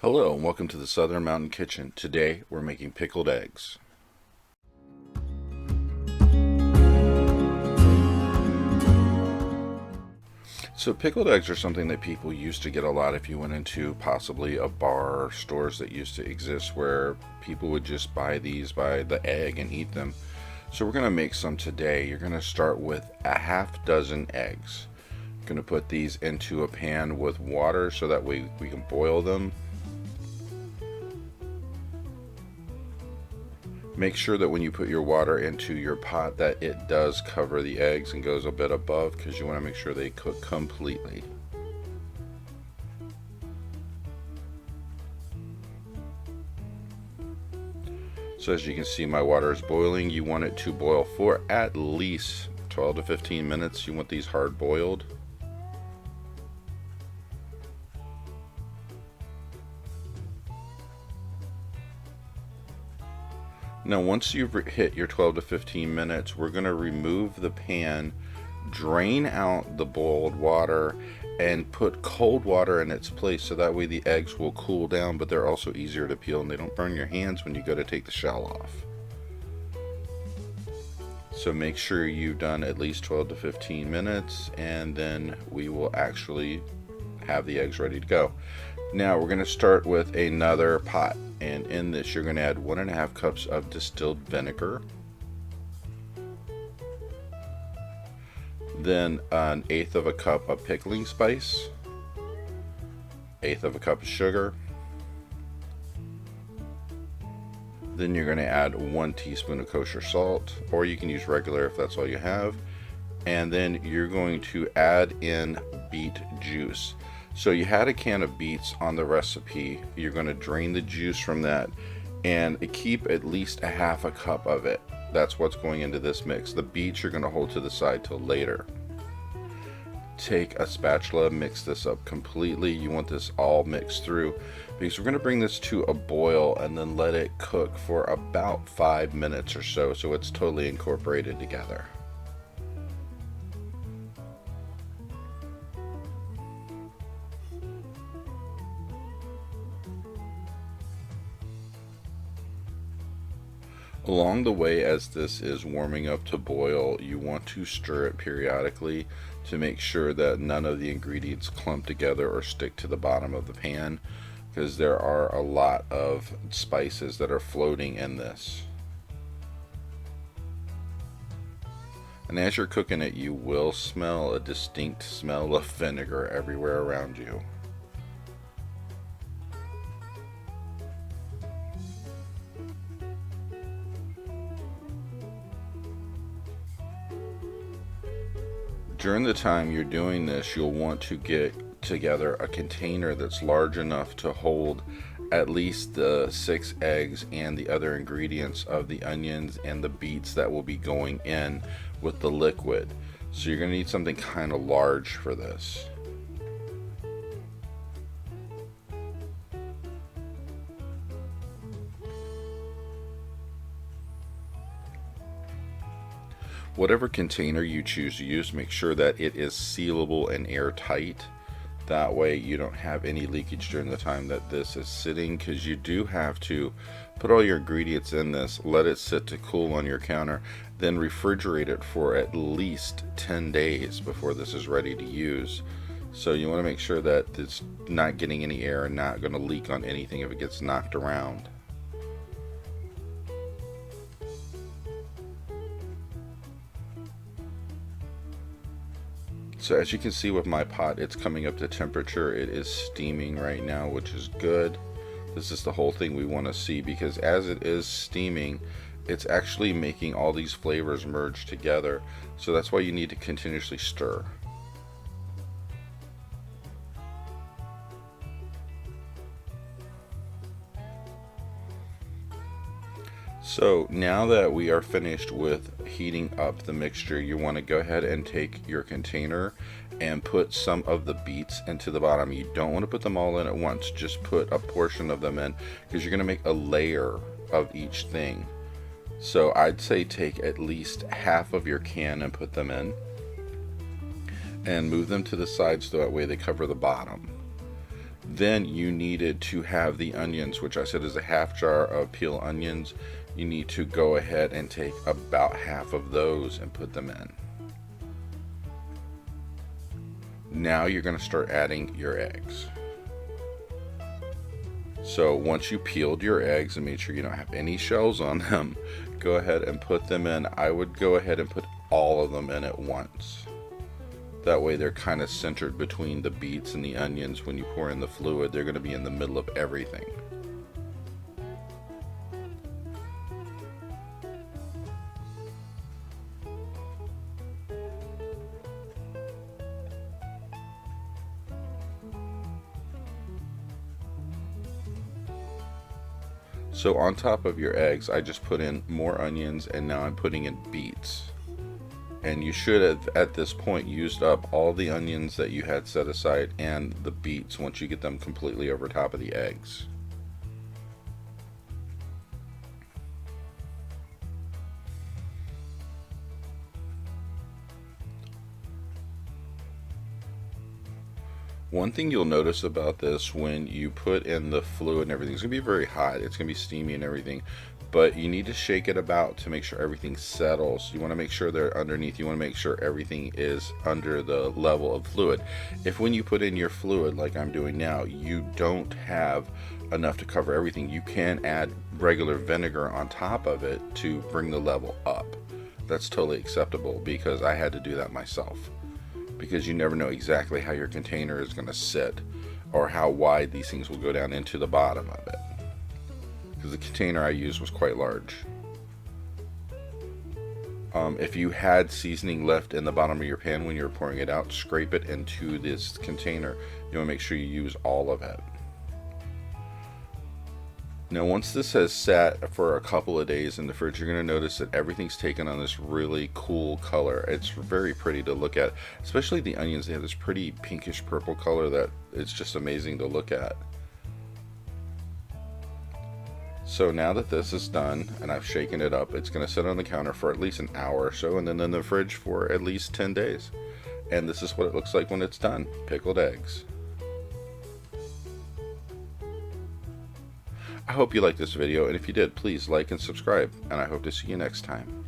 Hello and welcome to the Southern Mountain Kitchen. Today we're making pickled eggs. So pickled eggs are something that people used to get a lot if you went into possibly a bar or stores that used to exist where people would just buy the egg and eat them. So we're going to make some today. You're going to start with a half dozen eggs. You're going to put these into a pan with water so that way we can boil them. Make sure that when you put your water into your pot that it does cover the eggs and goes a bit above, because you want to make sure they cook completely. So as you can see, my water is boiling. You want it to boil for at least 12 to 15 minutes. You want these hard boiled. Now once you've hit your 12 to 15 minutes, we're going to remove the pan, drain out the boiled water, and put cold water in its place so that way the eggs will cool down, but they're also easier to peel and they don't burn your hands when you go to take the shell off. So make sure you've done at least 12 to 15 minutes and then we will actually have the eggs ready to go. Now we're going to start with another pot, and in this you're going to add 1.5 cups of distilled vinegar, then 1/8 of a cup of pickling spice, 1/8 of a cup of sugar, then you're going to add 1 teaspoon of kosher salt, or you can use regular if that's all you have, and then you're going to add in beet juice. So you had a can of beets on the recipe. You're going to drain the juice from that and keep at least 1/2 cup of it. That's what's going into this mix. The beets you're going to hold to the side till later. Take a spatula, mix this up completely. You want this all mixed through because we're going to bring this to a boil and then let it cook for about 5 minutes or so it's totally incorporated together. Along the way, as this is warming up to boil, you want to stir it periodically to make sure that none of the ingredients clump together or stick to the bottom of the pan, because there are a lot of spices that are floating in this. And as you're cooking it, you will smell a distinct smell of vinegar everywhere around you. During the time you're doing this, you'll want to get together a container that's large enough to hold at least the 6 eggs and the other ingredients of the onions and the beets that will be going in with the liquid. So you're going to need something kind of large for this. Whatever container you choose to use, make sure that it is sealable and airtight. That way you don't have any leakage during the time that this is sitting, because you do have to put all your ingredients in this, let it sit to cool on your counter, then refrigerate it for at least 10 days before this is ready to use. So you want to make sure that it's not getting any air and not going to leak on anything if it gets knocked around. So as you can see with my pot, it's coming up to temperature. It is steaming right now, which is good. This is the whole thing we want to see, because as it is steaming, it's actually making all these flavors merge together. So that's why you need to continuously stir. So now that we are finished with heating up the mixture, you want to go ahead and take your container and put some of the beets into the bottom. You don't want to put them all in at once, just put a portion of them in, because you're going to make a layer of each thing. So I'd say take at least half of your can and put them in, and move them to the side so that way they cover the bottom. Then you needed to have the onions, which I said is a half jar of peeled onions. You need to go ahead and take about half of those and put them in. Now you're going to start adding your eggs. So once you peeled your eggs and made sure you don't have any shells on them, go ahead and put them in. I would go ahead and put all of them in at once. That way they're kind of centered between the beets and the onions. When you pour in the fluid, they're going to be in the middle of everything. So on top of your eggs, I just put in more onions, and now I'm putting in beets. And you should have, at this point, used up all the onions that you had set aside and the beets once you get them completely over top of the eggs. One thing you'll notice about this, when you put in the fluid and everything, it's going to be very hot. It's going to be steamy and everything. But you need to shake it about to make sure everything settles. You want to make sure they're underneath. You want to make sure everything is under the level of fluid. If when you put in your fluid, like I'm doing now, you don't have enough to cover everything, you can add regular vinegar on top of it to bring the level up. That's totally acceptable, because I had to do that myself. Because you never know exactly how your container is going to sit, or how wide these things will go down into the bottom of it. Because the container I used was quite large. If you had seasoning left in the bottom of your pan when you were pouring it out, scrape it into this container. You want to make sure you use all of it. Now once this has sat for a couple of days in the fridge, you're going to notice that everything's taken on this really cool color. It's very pretty to look at, especially the onions. They have this pretty pinkish purple color that it's just amazing to look at. So now that this is done and I've shaken it up, it's going to sit on the counter for at least an hour or so, and then in the fridge for at least 10 days. And this is what it looks like when it's done. Pickled eggs. I hope you liked this video, and if you did, please like and subscribe, and I hope to see you next time.